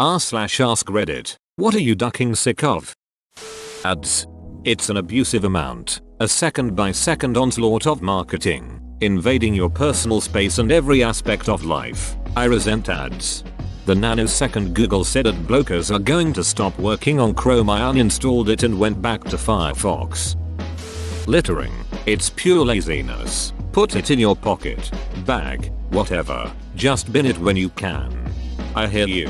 r/ask Reddit. What are you ducking sick of? Ads. It's an abusive amount, a second by second onslaught of marketing, invading your personal space and every aspect of life. I resent ads. The nanosecond Google said adblockers are going to stop working on Chrome. I uninstalled it and went back to Firefox. Littering. It's pure laziness. Put it in your pocket, bag, whatever. Just bin it when you can. I hear you.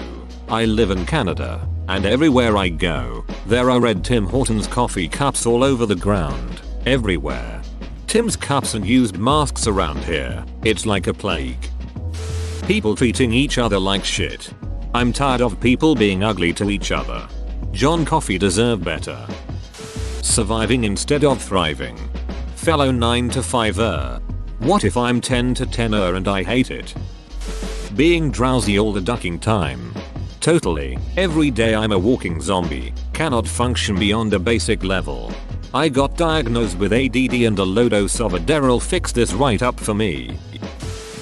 I live in Canada, and everywhere I go, there are red Tim Hortons coffee cups all over the ground, everywhere. Tim's cups and used masks around here. It's like a plague. People treating each other like shit. I'm tired of people being ugly to each other. John Coffey deserve better. Surviving instead of thriving. Fellow 9 to 5er. What if I'm 10 to 10er and I hate it? Being drowsy all the ducking time. Totally. Every day I'm a walking zombie. Cannot function beyond a basic level. I got diagnosed with ADD and a low dose of Adderall fixed this right up for me.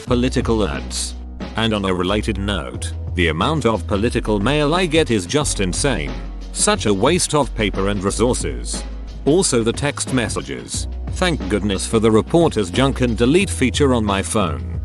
Political ads. And on a related note, the amount of political mail I get is just insane. Such a waste of paper and resources. Also the text messages. Thank goodness for the reporter's junk and delete feature on my phone.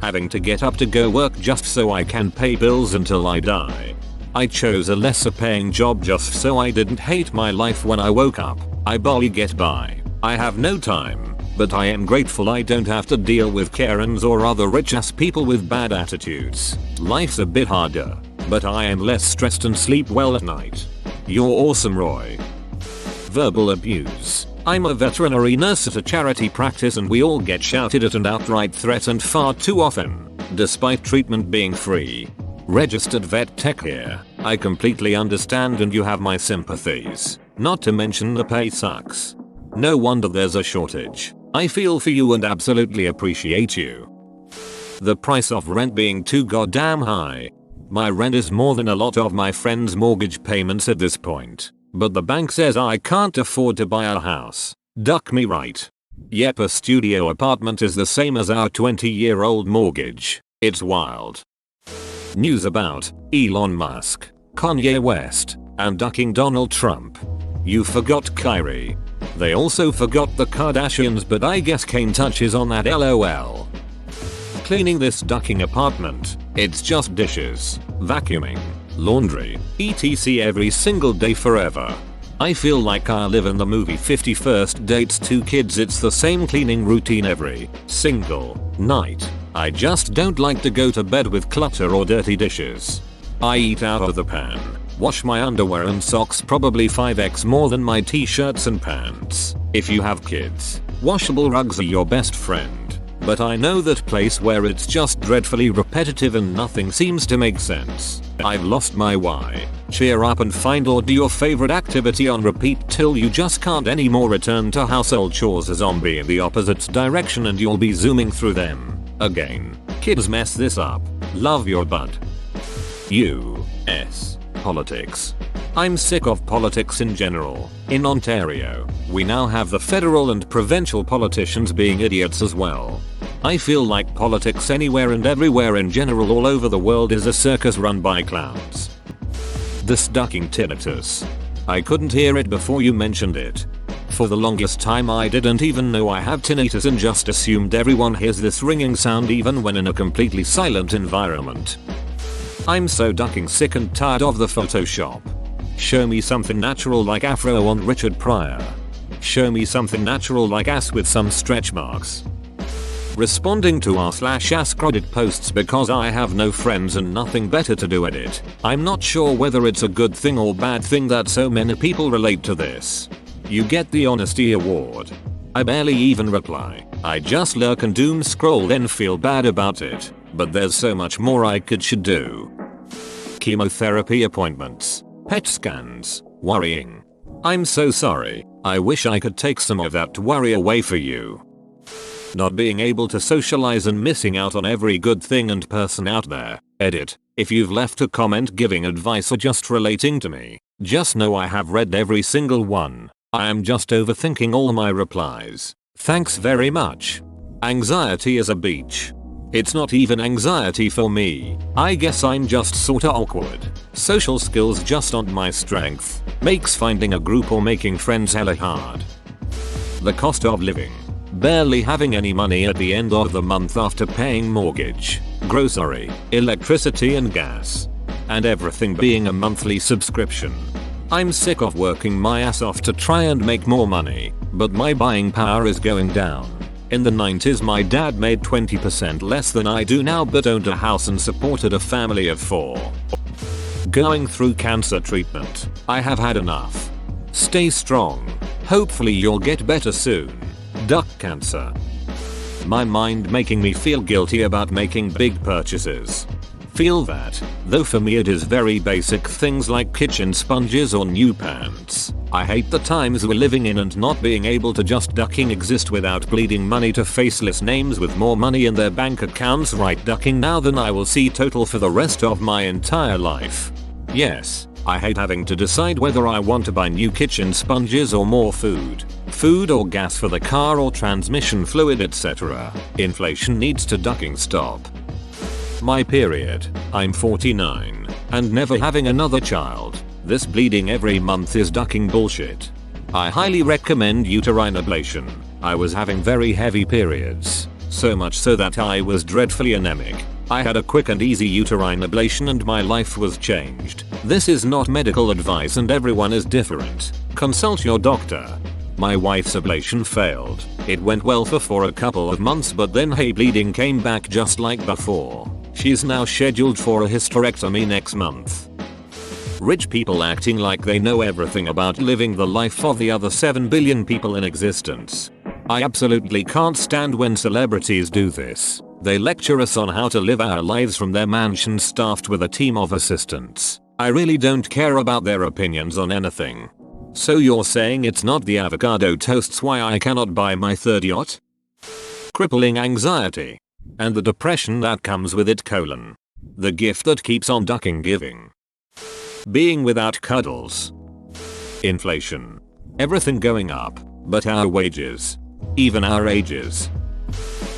Having to get up to go work just so I can pay bills until I die. I chose a lesser paying job just so I didn't hate my life when I woke up. I barely get by. I have no time, but I am grateful I don't have to deal with Karens or other rich ass people with bad attitudes. Life's a bit harder, but I am less stressed and sleep well at night. You're awesome, Roy. Verbal abuse. I'm a veterinary nurse at a charity practice and we all get shouted at and outright threatened far too often, despite treatment being free. Registered vet tech here. I completely understand and you have my sympathies. Not to mention the pay sucks. No wonder there's a shortage. I feel for you and absolutely appreciate you. The price of rent being too goddamn high. My rent is more than a lot of my friends' mortgage payments at this point. But the bank says I can't afford to buy a house. Duck me right. Yep, a studio apartment is the same as our 20-year-old mortgage. It's wild. News about Elon Musk, Kanye West, and ducking Donald Trump. You forgot Kyrie. They also forgot the Kardashians, but I guess Kane touches on that, lol. Cleaning this ducking apartment. It's just dishes, vacuuming, laundry, etc. every single day forever. I feel like I live in the movie 50 First Dates 2 Kids. It's the same cleaning routine every single night. I just don't like to go to bed with clutter or dirty dishes. I eat out of the pan, wash my underwear and socks probably 5x more than my t-shirts and pants. If you have kids, washable rugs are your best friend. But I know that place where it's just dreadfully repetitive and nothing seems to make sense. I've lost my why. Cheer up and find or do your favorite activity on repeat till you just can't anymore. Return to household chores a zombie in the opposite direction and you'll be zooming through them. Again. Kids mess this up. Love your bud. U.S. Politics. I'm sick of politics in general. In Ontario, we now have the federal and provincial politicians being idiots as well. I feel like politics anywhere and everywhere in general all over the world is a circus run by clowns. This ducking tinnitus. I couldn't hear it before you mentioned it. For the longest time I didn't even know I had tinnitus and just assumed everyone hears this ringing sound even when in a completely silent environment. I'm so ducking sick and tired of the Photoshop. Show me something natural like afro on Richard Pryor. Show me something natural like ass with some stretch marks. Responding to r/ask Reddit posts because I have no friends and nothing better to do at it. I'm not sure whether it's a good thing or bad thing that so many people relate to this. You get the honesty award. I barely even reply. I just lurk and doom scroll then feel bad about it. But there's so much more I should do. Chemotherapy appointments. Pet scans. Worrying. I'm so sorry. I wish I could take some of that worry away for you. Not being able to socialize and missing out on every good thing and person out there. Edit. If you've left a comment giving advice or just relating to me, just know I have read every single one. I am just overthinking all my replies. Thanks very much. Anxiety is a beach. It's not even anxiety for me. I guess I'm just sorta awkward. Social skills just aren't my strength. Makes finding a group or making friends hella hard. The cost of living. Barely having any money at the end of the month after paying mortgage, grocery, electricity and gas. And everything being a monthly subscription. I'm sick of working my ass off to try and make more money, but my buying power is going down. In the 90s my dad made 20% less than I do now but owned a house and supported a family of 4. Going through cancer treatment. I have had enough. Stay strong. Hopefully you'll get better soon. Duck cancer. My mind making me feel guilty about making big purchases. Feel that, though for me it is very basic things like kitchen sponges or new pants. I hate the times we're living in and not being able to just ducking exist without bleeding money to faceless names with more money in their bank accounts right ducking now than I will see total for the rest of my entire life. Yes, I hate having to decide whether I want to buy new kitchen sponges or more food or gas for the car or transmission fluid etc. Inflation needs to ducking stop. My period. I'm 49 and never having another child. This bleeding every month is ducking bullshit. I highly recommend uterine ablation. I was having very heavy periods, so much so that I was dreadfully anemic. I had a quick and easy uterine ablation and my life was changed. This is not medical advice and everyone is different. Consult your doctor. My wife's ablation failed. It went well for a couple of months but then her bleeding came back just like before. She's now scheduled for a hysterectomy next month. Rich people acting like they know everything about living the life of the other 7 billion people in existence. I absolutely can't stand when celebrities do this. They lecture us on how to live our lives from their mansion staffed with a team of assistants. I really don't care about their opinions on anything. So you're saying it's not the avocado toasts why I cannot buy my third yacht? Crippling anxiety. And the depression that comes with it : the gift that keeps on ducking giving. Being without cuddles. Inflation. Everything going up, but our wages. Even our ages.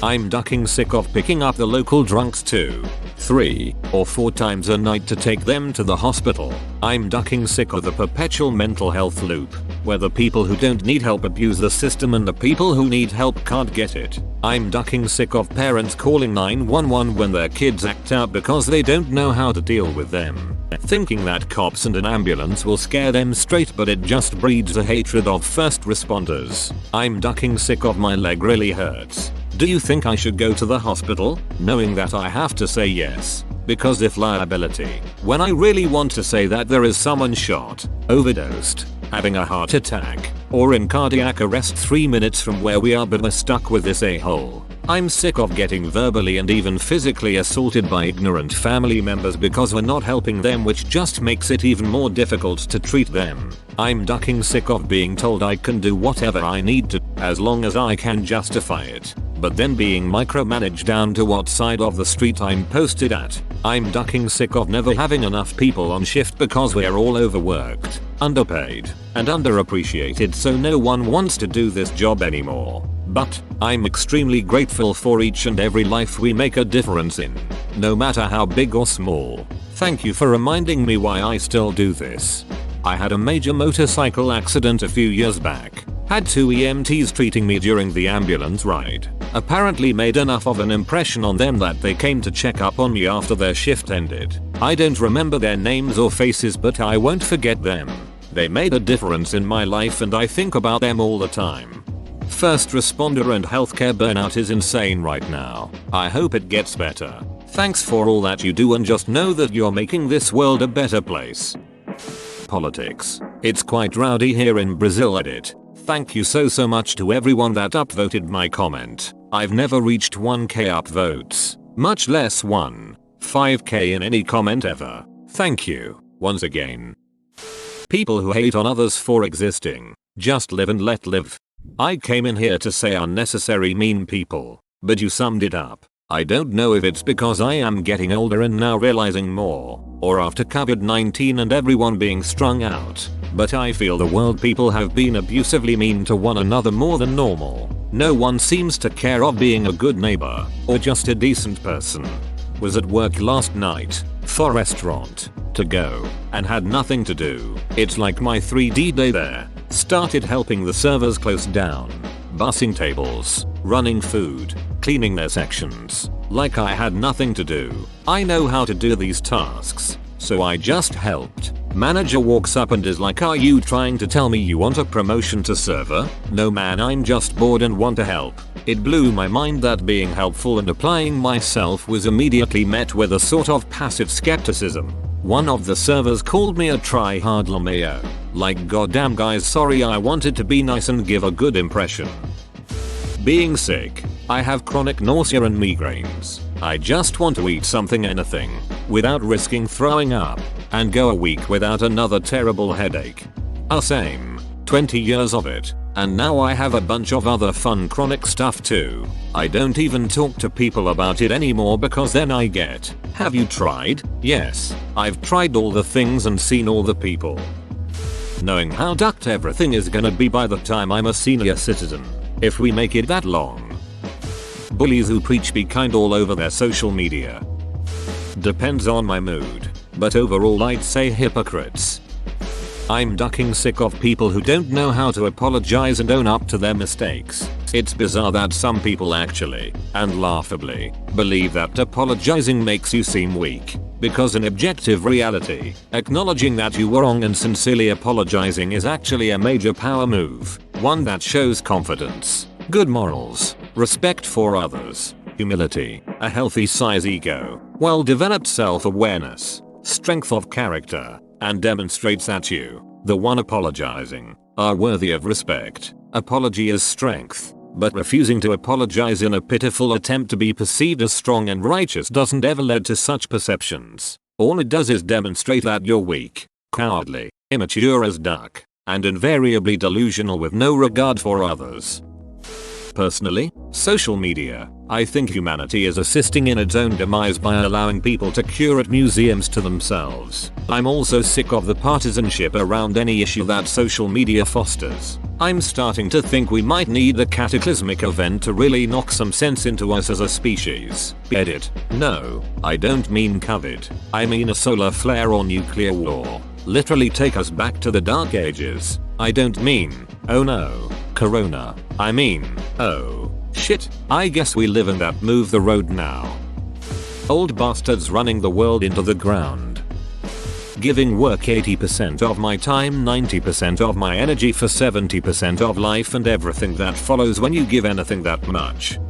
I'm ducking sick of picking up the local drunks 2, 3, or 4 times a night to take them to the hospital. I'm ducking sick of the perpetual mental health loop, where the people who don't need help abuse the system and the people who need help can't get it. I'm ducking sick of parents calling 911 when their kids act out because they don't know how to deal with them. Thinking that cops and an ambulance will scare them straight, but it just breeds a hatred of first responders. I'm ducking sick of my leg really hurts. Do you think I should go to the hospital, knowing that I have to say yes? Because if liability, when I really want to say that there is someone shot, overdosed, having a heart attack, or in cardiac arrest 3 minutes from where we are but we're stuck with this a-hole. I'm sick of getting verbally and even physically assaulted by ignorant family members because we're not helping them, which just makes it even more difficult to treat them. I'm ducking sick of being told I can do whatever I need to, as long as I can justify it, but then being micromanaged down to what side of the street I'm posted at. I'm ducking sick of never having enough people on shift because we're all overworked, underpaid, and underappreciated, so no one wants to do this job anymore. But I'm extremely grateful for each and every life we make a difference in, no matter how big or small. Thank you for reminding me why I still do this. I had a major motorcycle accident a few years back. Had 2 EMTs treating me during the ambulance ride. Apparently made enough of an impression on them that they came to check up on me after their shift ended. I don't remember their names or faces, but I won't forget them. They made a difference in my life and I think about them all the time. First responder and healthcare burnout is insane right now. I hope it gets better. Thanks for all that you do, and just know that you're making this world a better place. Politics. It's quite rowdy here in Brazil. Edit. Thank you so much to everyone that upvoted my comment. I've never reached 1k upvotes, much less 5k in any comment ever. Thank you, once again. People who hate on others for existing. Just live and let live. I came in here to say unnecessary mean people, but you summed it up. I don't know if it's because I am getting older and now realizing more, or after COVID-19 and everyone being strung out, but I feel the world people have been abusively mean to one another more than normal. No one seems to care of being a good neighbor or just a decent person. Was at work last night, for restaurant, to go, and had nothing to do. It's like my 3D day there. Started helping the servers close down, bussing tables, running food, cleaning their sections. Like I had nothing to do. I know how to do these tasks, so I just helped. Manager walks up and is like, "Are you trying to tell me you want a promotion to server?" No man, I'm just bored and want to help. It blew my mind that being helpful and applying myself was immediately met with a sort of passive skepticism. One of the servers called me a try-hard LMAO. Like, goddamn guys, sorry, I wanted to be nice and give a good impression. Being sick. I have chronic nausea and migraines. I just want to eat something, anything, without risking throwing up, and go a week without another terrible headache. Same. 20 years of it, and now I have a bunch of other fun chronic stuff too. I don't even talk to people about it anymore because then I get, "Have you tried?" Yes, I've tried all the things and seen all the people. Knowing how ducked everything is gonna be by the time I'm a senior citizen, if we make it that long. Bullies who preach be kind all over their social media. Depends on my mood, but overall I'd say hypocrites. I'm ducking sick of people who don't know how to apologize and own up to their mistakes. It's bizarre that some people actually, and laughably, believe that apologizing makes you seem weak. Because in objective reality, acknowledging that you were wrong and sincerely apologizing is actually a major power move. One that shows confidence, good morals, respect for others, humility, a healthy size ego, well-developed self-awareness, strength of character, and demonstrates that you, the one apologizing, are worthy of respect. Apology is strength, but refusing to apologize in a pitiful attempt to be perceived as strong and righteous doesn't ever lead to such perceptions. All it does is demonstrate that you're weak, cowardly, immature as duck, and invariably delusional with no regard for others. Personally, social media, I think humanity is assisting in its own demise by allowing people to curate museums to themselves. I'm also sick of the partisanship around any issue that social media fosters. I'm starting to think we might need a cataclysmic event to really knock some sense into us as a species. Edit. No, I don't mean COVID. I mean a solar flare or nuclear war. Literally take us back to the dark ages. I don't mean, oh no, corona. I mean, oh, shit, I guess we live in that move the road now. Old bastards running the world into the ground. Giving work 80% of my time, 90% of my energy for 70% of life and everything that follows when you give anything that much.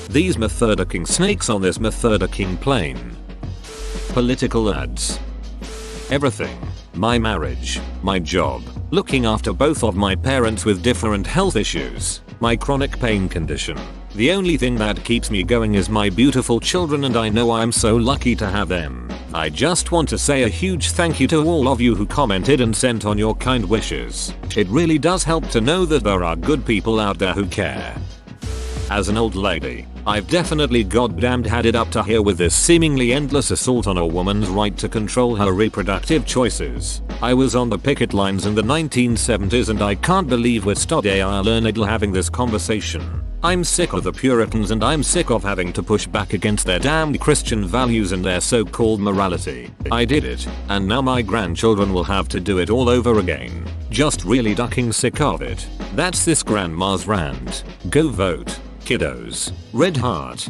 These method-king snakes on this method-king plane. Political ads. Everything. My marriage, my job, looking after both of my parents with different health issues, my chronic pain condition. The only thing that keeps me going is my beautiful children, and I know I'm so lucky to have them. I just want to say a huge thank you to all of you who commented and sent on your kind wishes. It really does help to know that there are good people out there who care. As an old lady, I've definitely goddamned had it up to here with this seemingly endless assault on a woman's right to control her reproductive choices. I was on the picket lines in the 1970s and I can't believe we're still having this conversation. I'm sick of the Puritans and I'm sick of having to push back against their damned Christian values and their so-called morality. I did it, and now my grandchildren will have to do it all over again. Just really ducking sick of it. That's this grandma's rant. Go vote, kiddos. Red heart.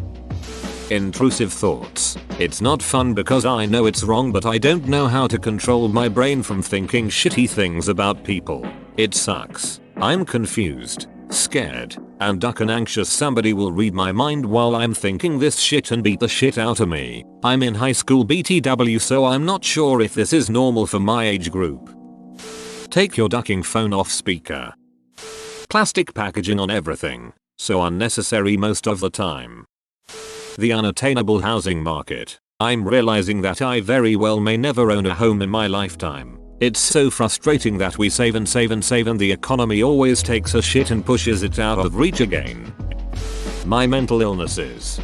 Intrusive thoughts. It's not fun because I know it's wrong, but I don't know how to control my brain from thinking shitty things about people. It sucks. I'm confused, scared, and ducking anxious somebody will read my mind while I'm thinking this shit and beat the shit out of me. I'm in high school BTW, so I'm not sure if this is normal for my age group. Take your ducking phone off speaker. Plastic packaging on everything. So unnecessary most of the time. The unattainable housing market. I'm realizing that I very well may never own a home in my lifetime. It's so frustrating that we save and save and save and the economy always takes a shit and pushes it out of reach again. My mental illnesses.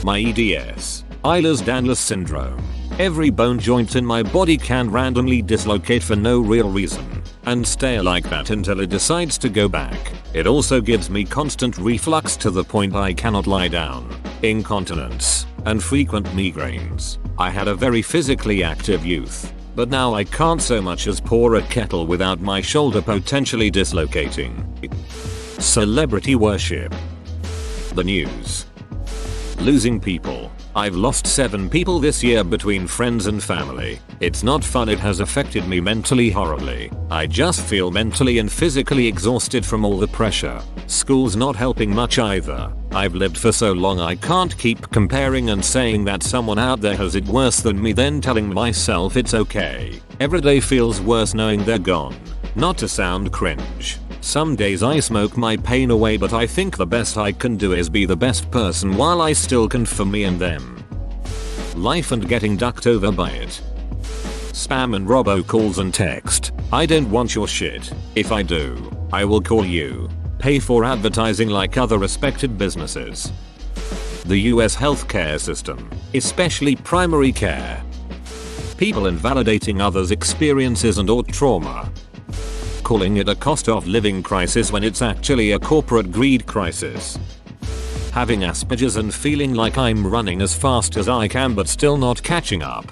My EDS. Ehlers-Danlos syndrome. Every bone joint in my body can randomly dislocate for no real reason. and stay like that until it decides to go back. It also gives me constant reflux to the point I cannot lie down, incontinence, and frequent migraines. I had a very physically active youth, but now I can't so much as pour a kettle without my shoulder potentially dislocating. Celebrity worship. The news. Losing people. I've lost 7 people this year between friends and family. It's not fun. It has affected me mentally horribly. I just feel mentally and physically exhausted from all the pressure. School's not helping much either. I've lived for so long I can't keep comparing and saying that someone out there has it worse than me, then telling myself it's okay. Every day feels worse knowing they're gone. Not to sound cringe. Some days I smoke my pain away, but I think the best I can do is be the best person while I still can for me and them. Life and getting ducked over by it. Spam and robocalls and text. I don't want your shit. If I do, I will call you. Pay for advertising like other respected businesses. The US healthcare system, especially primary care. People invalidating others' experiences and or trauma. Calling it a cost of living crisis when it's actually a corporate greed crisis. Having Asperger's and feeling like I'm running as fast as I can but still not catching up.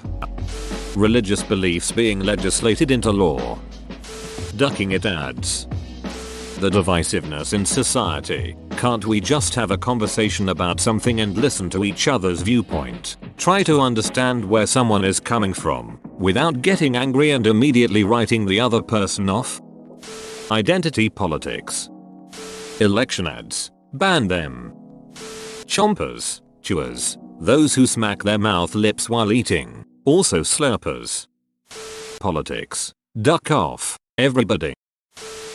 Religious beliefs being legislated into law. Ducking it ads. The divisiveness in society. Can't we just have a conversation about something and listen to each other's viewpoint? Try to understand where someone is coming from, without getting angry and immediately writing the other person off. Identity politics. Election ads. Ban them. Chompers. Chewers. Those who smack their mouth lips while eating. Also slurpers. Politics. Duck off, everybody.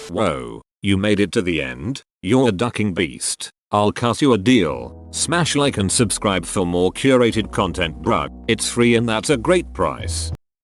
Whoa, you made it to the end? You're a ducking beast. I'll cut you a deal. Smash like and subscribe for more curated content, bruh. It's free and that's a great price.